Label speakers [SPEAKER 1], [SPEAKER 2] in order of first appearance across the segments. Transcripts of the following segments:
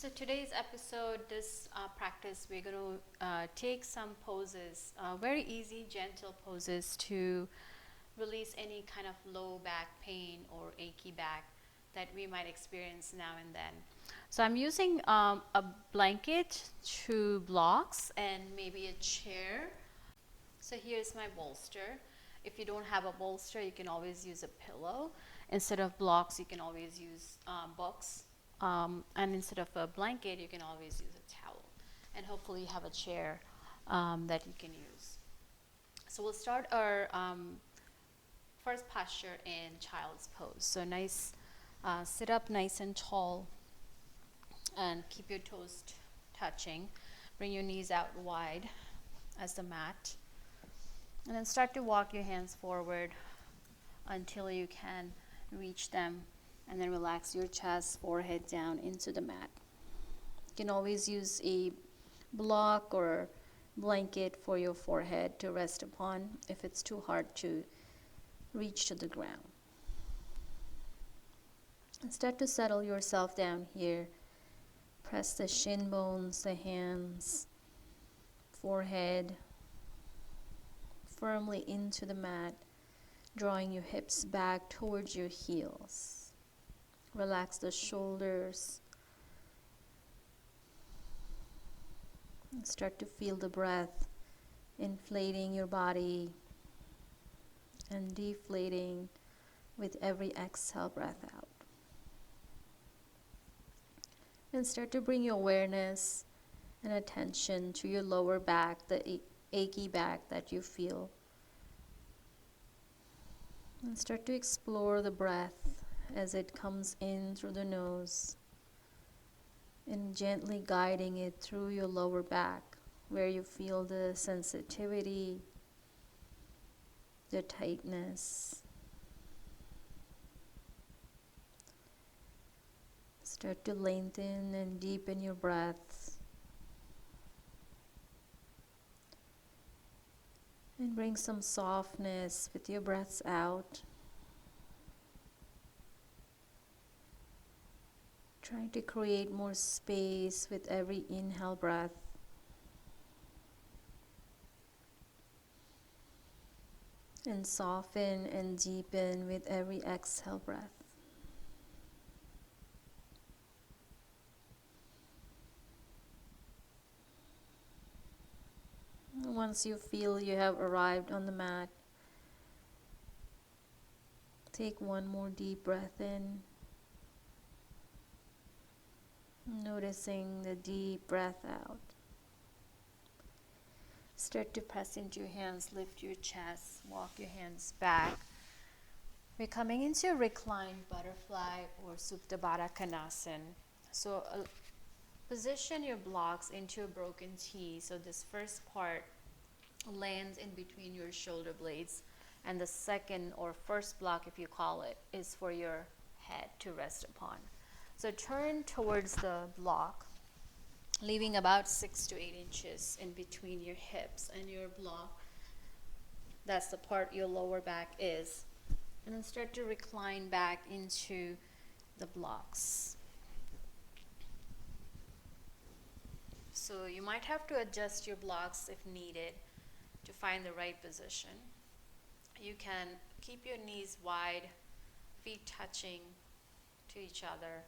[SPEAKER 1] So today's episode, this practice, we're going to take some poses, very easy, gentle poses to release any kind of low back pain or achy back that we might experience now and then. So I'm using a blanket, two blocks, and maybe a chair. So here's my bolster. If you don't have a bolster, you can always use a pillow. Instead of blocks, you can always use books. And instead of a blanket, you can always use a towel. And hopefully you have a chair that you can use. So we'll start our first posture in child's pose. So nice, sit up nice and tall and keep your toes touching. Bring your knees out wide as the mat. And then start to walk your hands forward until you can reach them. And then relax your chest, forehead down into the mat. You can always use a block or blanket for your forehead to rest upon if it's too hard to reach to the ground. And start to settle yourself down here. Press the shin bones, the hands, forehead firmly into the mat, drawing your hips back towards your heels. Relax the shoulders. And start to feel the breath inflating your body and deflating with every exhale breath out. And start to bring your awareness and attention to your lower back, the achy back that you feel. And start to explore the breath as it comes in through the nose and gently guiding it through your lower back where you feel the sensitivity, the tightness. Start to lengthen and deepen your breaths. And bring some softness with your breaths out. Trying to create more space with every inhale breath. And soften and deepen with every exhale breath. Once you feel you have arrived on the mat, take one more deep breath in, noticing the deep breath out. Start to press into your hands, lift your chest, walk your hands back. We're coming into a reclined butterfly or Supta Baddha Konasana. So position your blocks into a broken T. So this first part lands in between your shoulder blades, and the second or first block, if you call it, is for your head to rest upon. So turn towards the block, leaving about 6 to 8 inches in between your hips and your block. That's the part your lower back is. And then start to recline back into the blocks. So you might have to adjust your blocks if needed to find the right position. You can keep your knees wide, feet touching to each other.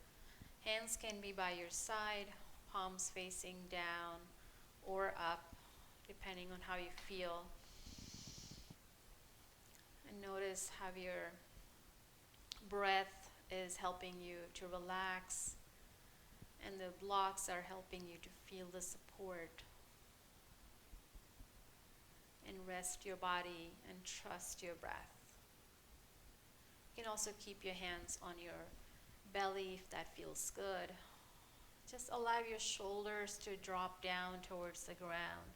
[SPEAKER 1] Hands can be by your side, palms facing down or up, depending on how you feel. And notice how your breath is helping you to relax, and the blocks are helping you to feel the support. And rest your body and trust your breath. You can also keep your hands on your belly if that feels good. Just allow your shoulders to drop down towards the ground.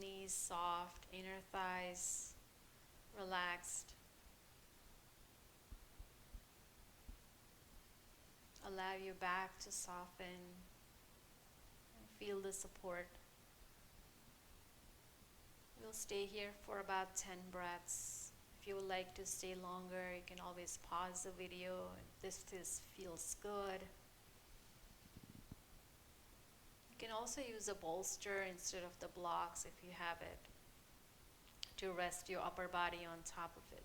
[SPEAKER 1] Knees soft, inner thighs relaxed. Allow your back to soften and feel the support. We'll stay here for about 10 breaths. If you would like to stay longer, you can always pause the video if this feels good. You can also use a bolster instead of the blocks if you have it, to rest your upper body on top of it.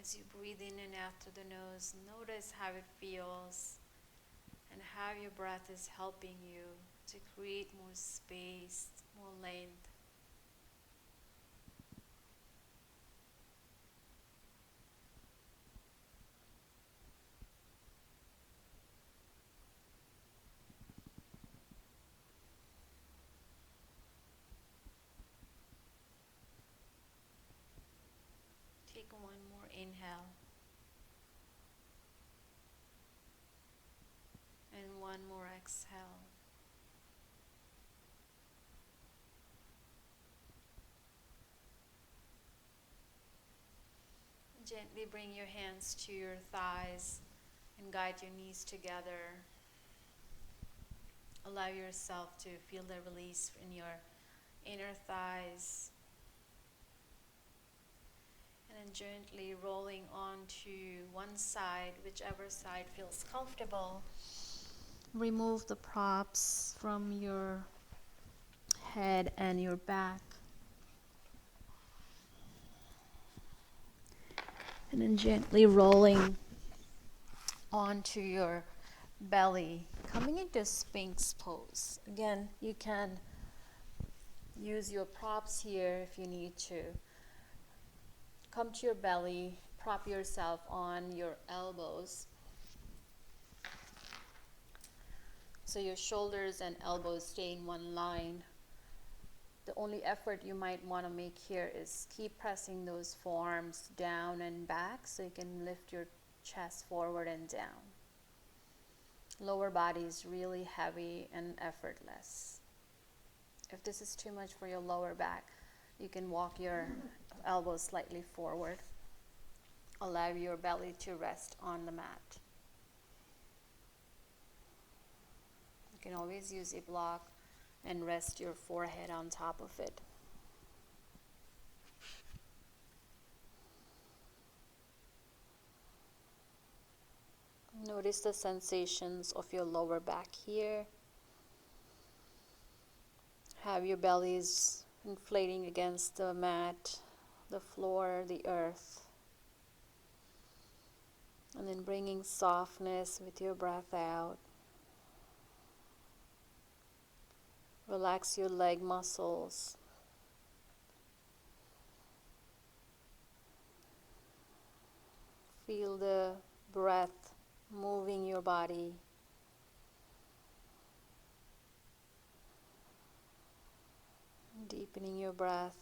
[SPEAKER 1] As you breathe in and out through the nose, notice how it feels and how your breath is helping you to create more space, more length. Take one more inhale and one more exhale. Gently bring your hands to your thighs and guide your knees together. Allow yourself to feel the release in your inner thighs. And then gently rolling onto one side, whichever side feels comfortable. Remove the props from your head and your back. And then gently rolling onto your belly, coming into Sphinx pose. Again, you can use your props here if you need to. Come to your belly, prop yourself on your elbows, so your shoulders and elbows stay in one line. The only effort you might want to make here is keep pressing those forearms down and back so you can lift your chest forward and down. Lower body is really heavy and effortless. If this is too much for your lower back, you can walk your elbows slightly forward. Allow your belly to rest on the mat. You can always use a block and rest your forehead on top of it. Notice the sensations of your lower back here. Have your bellies inflating against the mat, the floor, the earth. And then bringing softness with your breath out. Relax your leg muscles. Feel the breath moving your body. Deepening your breath.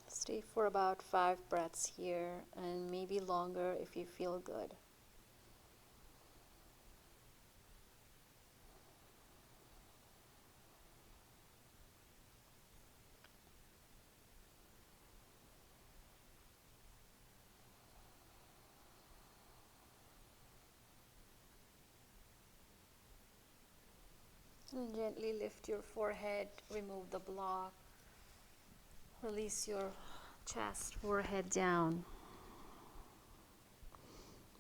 [SPEAKER 1] Stay for about 5 breaths here, and maybe longer if you feel good. And gently lift your forehead, remove the block, release your chest, forehead down.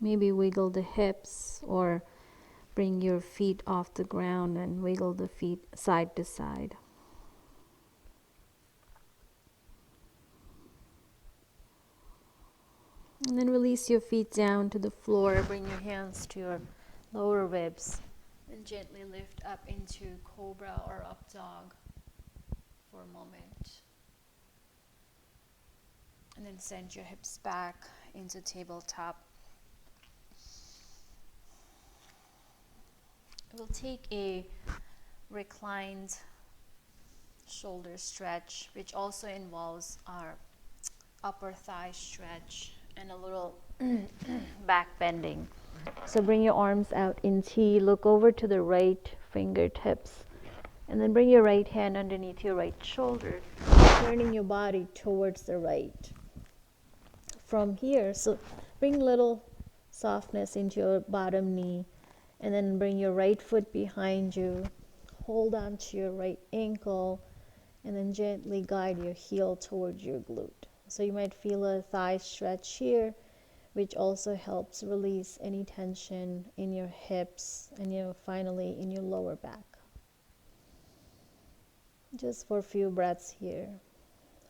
[SPEAKER 1] Maybe wiggle the hips or bring your feet off the ground and wiggle the feet side to side. And then release your feet down to the floor, bring your hands to your lower ribs. And gently lift up into cobra or up dog for a moment. And then send your hips back into tabletop. We'll take a reclined shoulder stretch, which also involves our upper thigh stretch and a little back bending. So bring your arms out in T, look over to the right fingertips And then bring your right hand underneath your right shoulder, turning your body towards the right. From here, so bring little softness into your bottom knee, and then bring your right foot behind you. Hold on to your right ankle, and then gently guide your heel towards your glute. So you might feel a thigh stretch here, which also helps release any tension in your hips and finally in your lower back. Just for a few breaths here.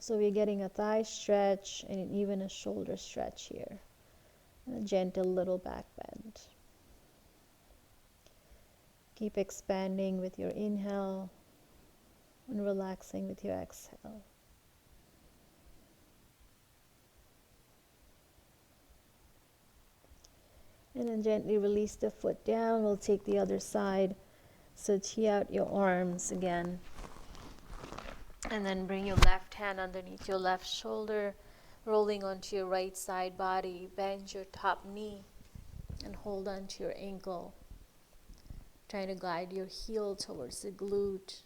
[SPEAKER 1] So we're getting a thigh stretch and even a shoulder stretch here. And a gentle little back bend. Keep expanding with your inhale and relaxing with your exhale. And then gently release the foot down. We'll take the other side. So tee out your arms again. And then bring your left hand underneath your left shoulder, rolling onto your right side body. Bend your top knee and hold on to your ankle. Trying to guide your heel towards the glute.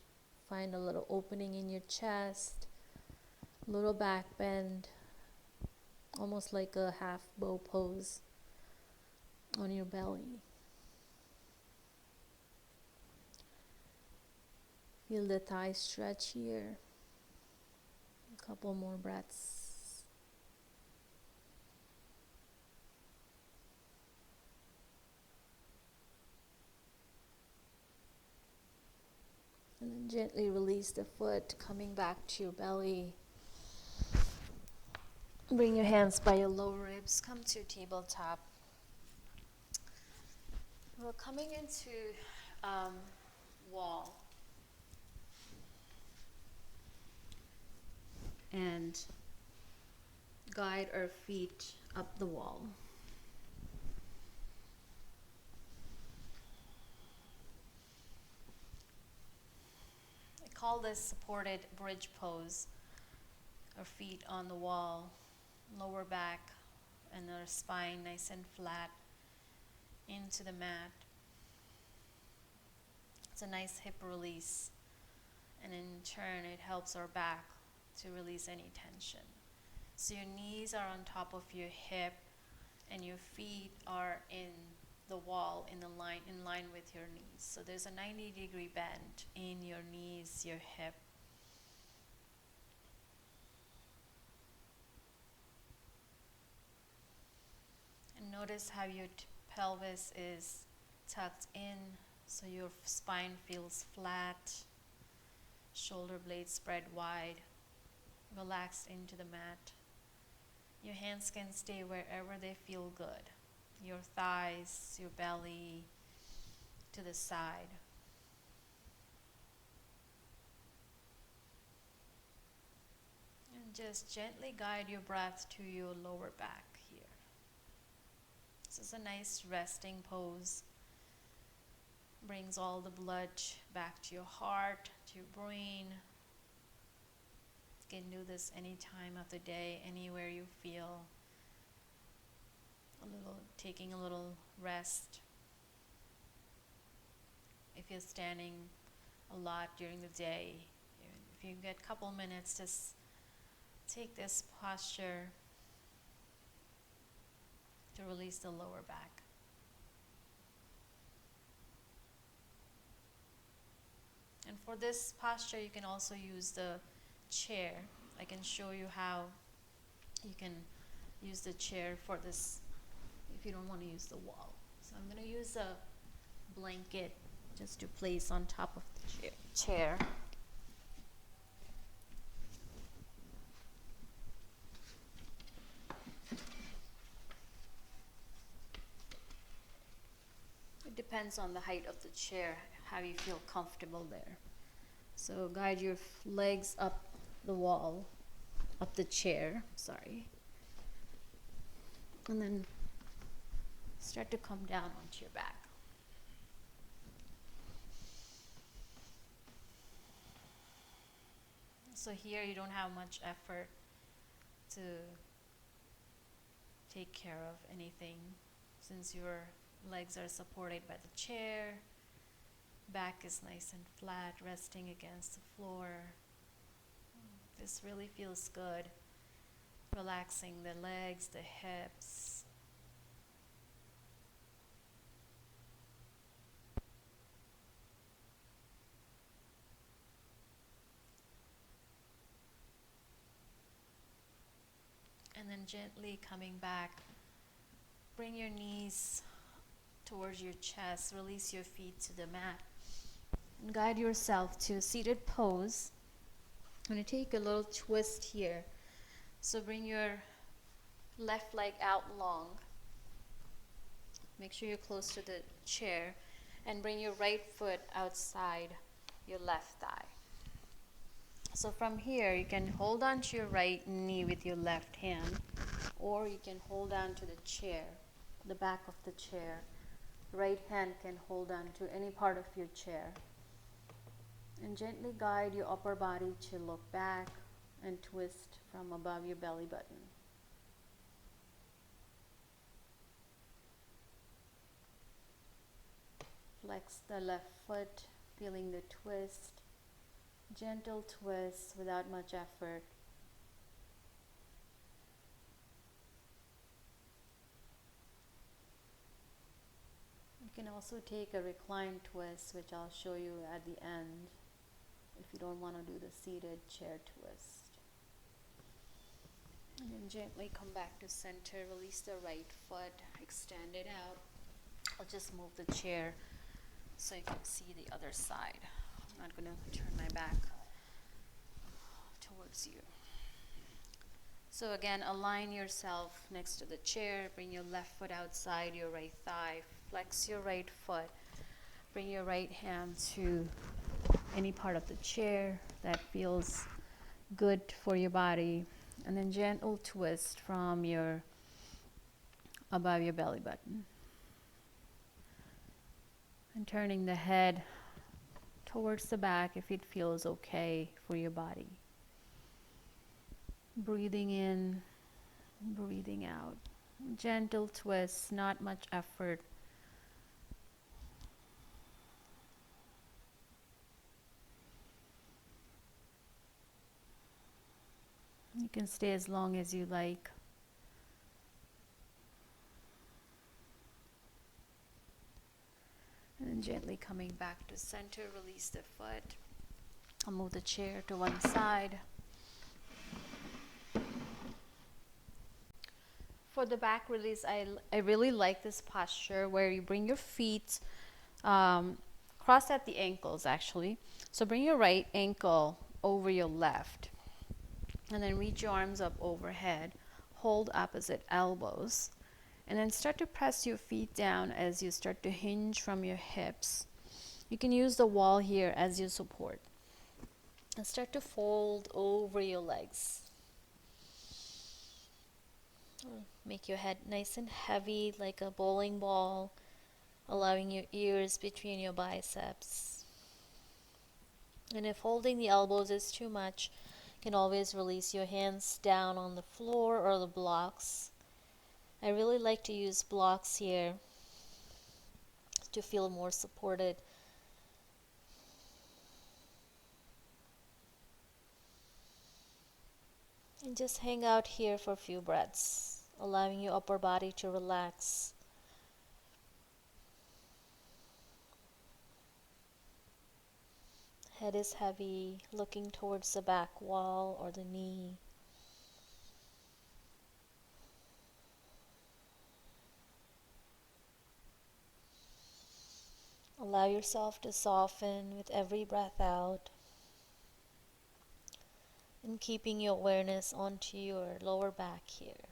[SPEAKER 1] Find a little opening in your chest. Little back bend. Almost like a half bow pose on your belly. Feel the thigh stretch here. A couple more breaths. And then gently release the foot, coming back to your belly. Bring your hands by your lower ribs. Come to your tabletop. We're coming into wall. And guide our feet up the wall. I call this supported bridge pose. Our feet on the wall, lower back and our spine nice and flat into the mat. It's a nice hip release, and in turn it helps our back to release any tension. So your knees are on top of your hip and your feet are in the wall in line with your knees. So there's a 90-degree bend in your knees, your hip. And notice how your pelvis is tucked in, so your spine feels flat, shoulder blades spread wide, relaxed into the mat. Your hands can stay wherever they feel good. Your thighs, your belly, to the side. And just gently guide your breath to your lower back here. This is a nice resting pose. Brings all the blood back to your heart, to your brain. You can do this any time of the day, anywhere you feel taking a little rest. If you're standing a lot during the day, if you get a couple minutes, just take this posture to release the lower back. And for this posture, you can also use the chair. I can show you how you can use the chair for this if you don't want to use the wall. So I'm going to use a blanket just to place on top of the chair. It depends on the height of the chair, how you feel comfortable there. So guide your legs up the wall, up the chair, and then start to come down onto your back. So here you don't have much effort to take care of anything since your legs are supported by the chair. Back is nice and flat, resting against the floor. This really feels good. Relaxing the legs, the hips. And then gently coming back. Bring your knees towards your chest. Release your feet to the mat. And guide yourself to a seated pose. I'm going to take a little twist here. So bring your left leg out long. Make sure you're close to the chair. And bring your right foot outside your left thigh. So from here, you can hold on to your right knee with your left hand, or you can hold on to the chair, the back of the chair. Right hand can hold on to any part of your chair. And gently guide your upper body to look back and twist from above your belly button. Flex the left foot, feeling the twist. Gentle twist without much effort. You can also take a reclined twist, which I'll show you at the end if you don't want to do the seated chair twist. And then gently come back to center, release the right foot, extend it out. I'll just move the chair so you can see the other side. I'm not going to turn my back towards you. So again, align yourself next to the chair. Bring your left foot outside your right thigh. Flex your right foot. Bring your right hand to any part of the chair that feels good for your body. And then gentle twist from your above your belly button. And turning the head towards the back if it feels okay for your body. Breathing in, breathing out. Gentle twist, not much effort. You can stay as long as you like. And then gently coming back to center, release the foot. I'll move the chair to one side. For the back release, I really like this posture where you bring your feet cross at the ankles actually. So bring your right ankle over your left. And then reach your arms up overhead. Hold opposite elbows. And then start to press your feet down as you start to hinge from your hips. You can use the wall here as your support. And start to fold over your legs. Make your head nice and heavy like a bowling ball, allowing your ears between your biceps. And if holding the elbows is too much, you can always release your hands down on the floor or the blocks. I really like to use blocks here to feel more supported. And just hang out here for a few breaths, allowing your upper body to relax. Head is heavy, looking towards the back wall or the knee. Allow yourself to soften with every breath out. And keeping your awareness onto your lower back here.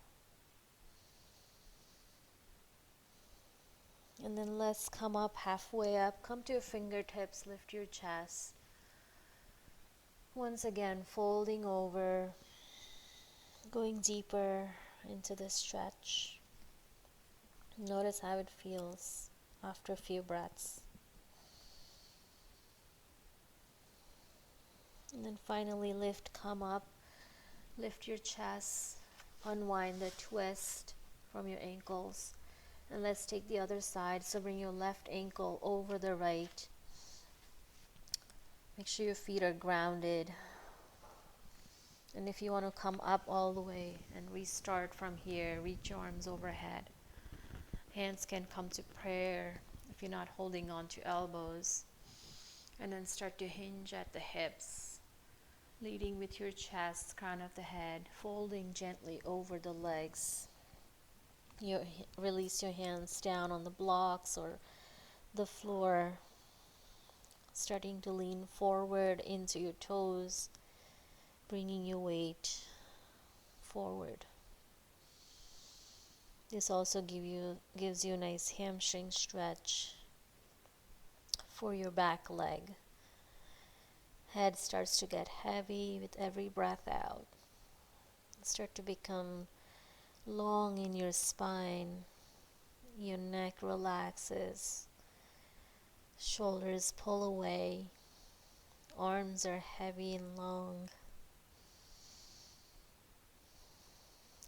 [SPEAKER 1] And then let's come up halfway up. Come to your fingertips, lift your chest. Once again, folding over, going deeper into the stretch. Notice how it feels after a few breaths. And then finally lift, come up, lift your chest, unwind the twist from your ankles. And let's take the other side. So bring your left ankle over the right. Make sure your feet are grounded. And if you want to come up all the way and restart from here, reach your arms overhead. Hands can come to prayer if you're not holding on to elbows. And then start to hinge at the hips, leading with your chest, crown of the head, folding gently over the legs. Release your hands down on the blocks or the floor, starting to lean forward into your toes, bringing your weight forward. This also gives you a nice hamstring stretch for your back leg. Head starts to get heavy with every breath out. Start to become long in your spine. Your neck relaxes. Shoulders pull away. Arms are heavy and long.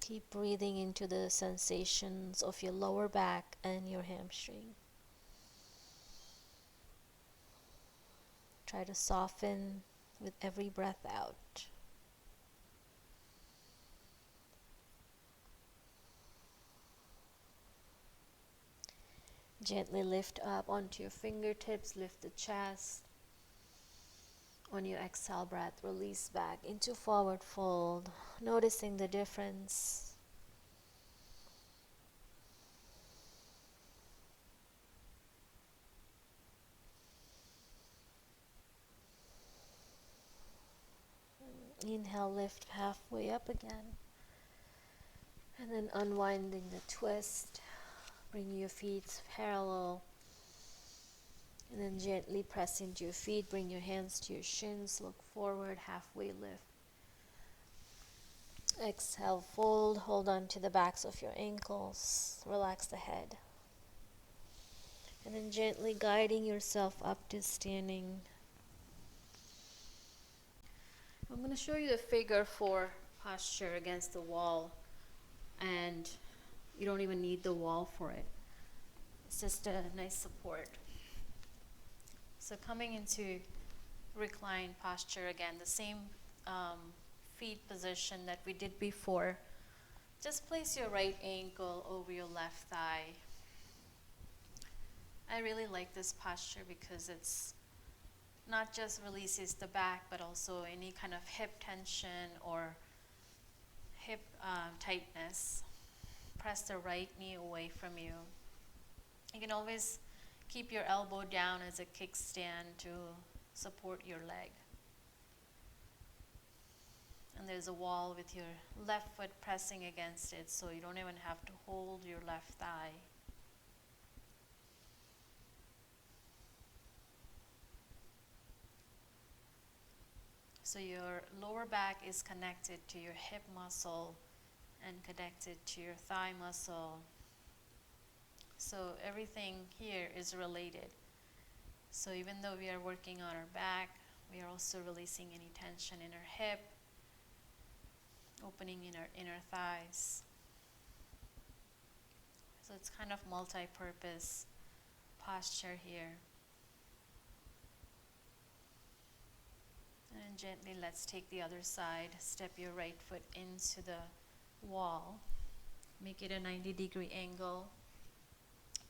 [SPEAKER 1] Keep breathing into the sensations of your lower back and your hamstring. Try to soften with every breath out. Gently lift up onto your fingertips, lift the chest. On your exhale breath, release back into forward fold, noticing the difference. Inhale, lift halfway up again. And then unwinding the twist, bring your feet parallel. And then gently press into your feet, bring your hands to your shins, look forward, halfway lift. Exhale, fold, hold on to the backs of your ankles, relax the head. And then gently guiding yourself up to standing. I'm going to show you the figure 4 posture against the wall, and you don't even need the wall for it. It's just a nice support. So coming into reclined posture again, the same feet position that we did before. Just place your right ankle over your left thigh. I really like this posture because it's not just releases the back, but also any kind of hip tension or hip tightness. Press the right knee away from you. You can always keep your elbow down as a kickstand to support your leg. And there's a wall with your left foot pressing against it, so you don't even have to hold your left thigh. So your lower back is connected to your hip muscle and connected to your thigh muscle. So everything here is related. So even though we are working on our back, we are also releasing any tension in our hip, opening in our inner thighs. So it's kind of multi-purpose posture here. And then gently let's take the other side. Step your right foot into the wall. Make it a 90-degree angle.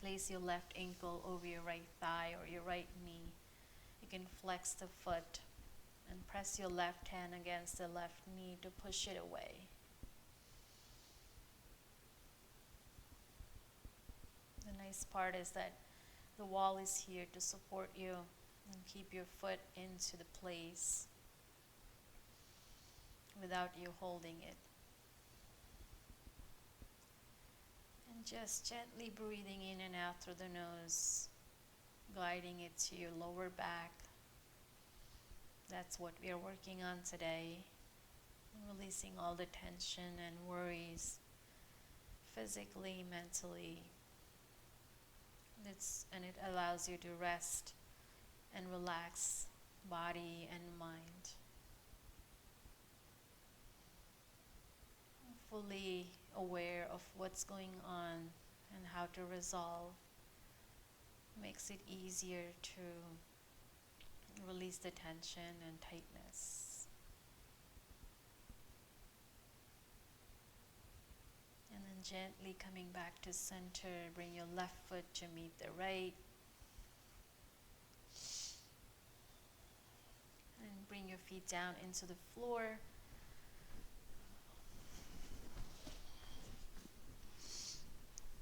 [SPEAKER 1] Place your left ankle over your right thigh or your right knee. You can flex the foot and press your left hand against the left knee to push it away. The nice part is that the wall is here to support you and keep your foot into the place without you holding it. And just gently breathing in and out through the nose, guiding it to your lower back. That's what we are working on today. Releasing all the tension and worries, physically, mentally. And it allows you to rest and relax body and mind. Fully aware of what's going on and how to resolve makes it easier to Release the tension and tightness. And then gently coming back to center, bring your left foot to meet the right. And bring your feet down into the floor.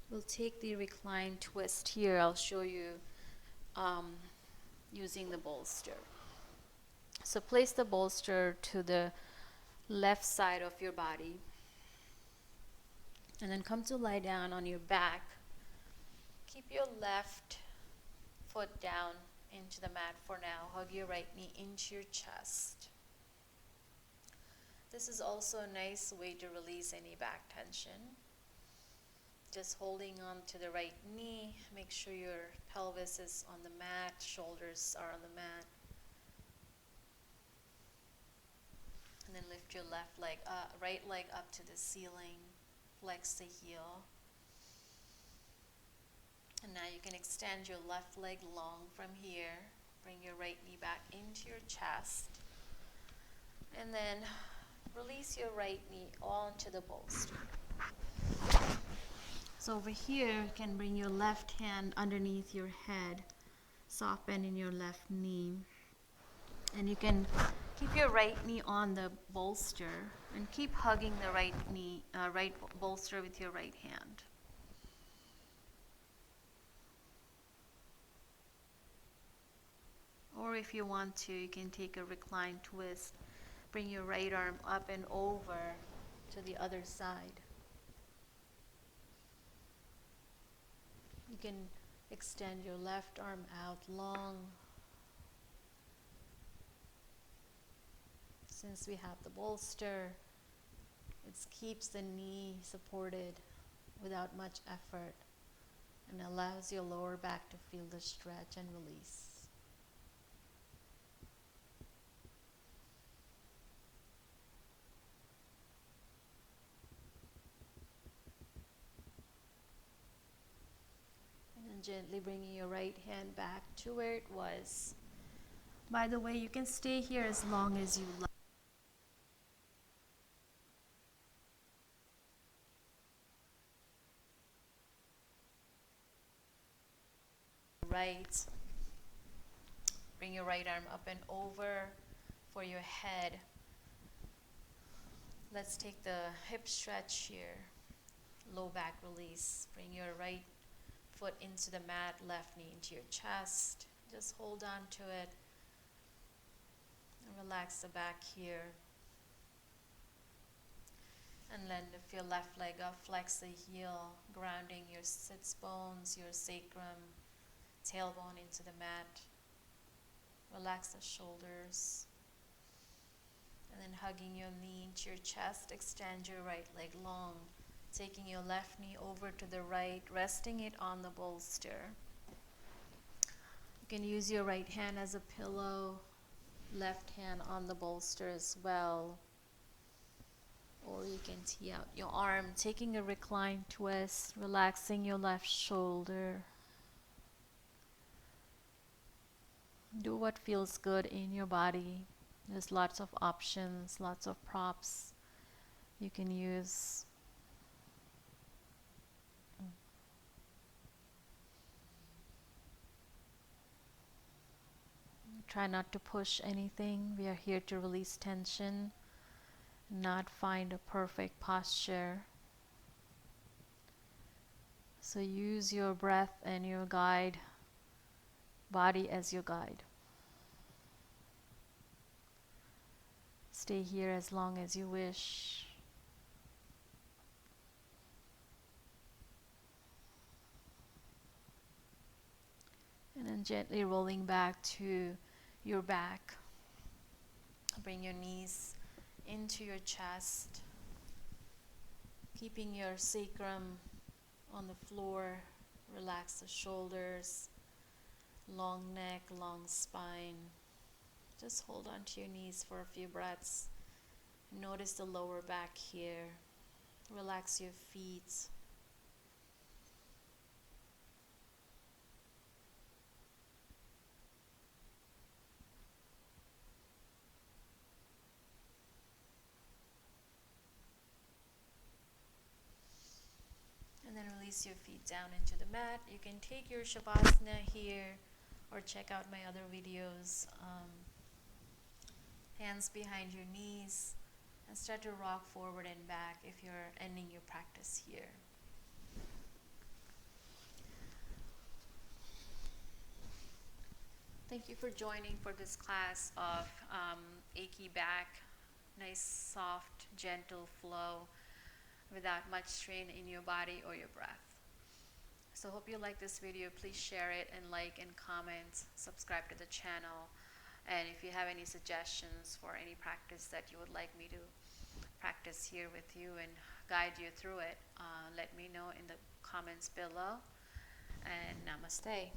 [SPEAKER 1] We'll take the recline twist here. I'll show you using the bolster. So place the bolster to the left side of your body. And then come to lie down on your back. Keep your left foot down into the mat for now. Hug your right knee into your chest. This is also a nice way to release any back tension. Just holding on to the right knee. Make sure your pelvis is on the mat, shoulders are on the mat. And then lift your left leg up, right leg up to the ceiling. Flex the heel. And now you can extend your left leg long from here. Bring your right knee back into your chest. And then release your right knee onto the bolster. So over here, you can bring your left hand underneath your head. Soft bend in your left knee. And you can keep your right knee on the bolster and keep hugging the right knee, right bolster with your right hand. Or if you want to, you can take a recline twist. Bring your right arm up and over to the other side. You can extend your left arm out long. Since we have the bolster, it keeps the knee supported without much effort and allows your lower back to feel the stretch and release. And then gently bringing your right hand back to where it was. By the way, you can stay here as long as you like. Right. Bring your right arm up and over for your head. Let's take the hip stretch here. Low back release. Bring your right foot into the mat, left knee into your chest. Just hold on to it. And relax the back here. And then lift your left leg up, flex the heel, grounding your sits bones, your sacrum, tailbone into the mat. Relax the shoulders. And then hugging your knee into your chest, extend your right leg long. Taking your left knee over to the right, resting it on the bolster. You can use your right hand as a pillow, left hand on the bolster as well. Or you can tee out your arm, taking a recline twist, relaxing your left shoulder. Do what feels good in your body. There's lots of options, lots of props you can use. Try not to push anything. We are here to release tension, not find a perfect posture. So use your breath and your guide, body as your guide. Stay here as long as you wish. And then gently rolling back to your back. Bring your knees into your chest, keeping your sacrum on the floor. Relax the shoulders, long neck, long spine. Just hold on to your knees for a few breaths. Notice the lower back here. Relax your feet. release your feet down into the mat. You can take your Shavasana here or check out my other videos. Hands behind your knees and start to rock forward and back if you're ending your practice here. Thank you for joining for this class of achy back, nice, soft, gentle flow without much strain in your body or your breath. So hope you like this video. Please share it and like and comment, subscribe to the channel. And if you have any suggestions for any practice that you would like me to practice here with you and guide you through it, let me know in the comments below. And namaste.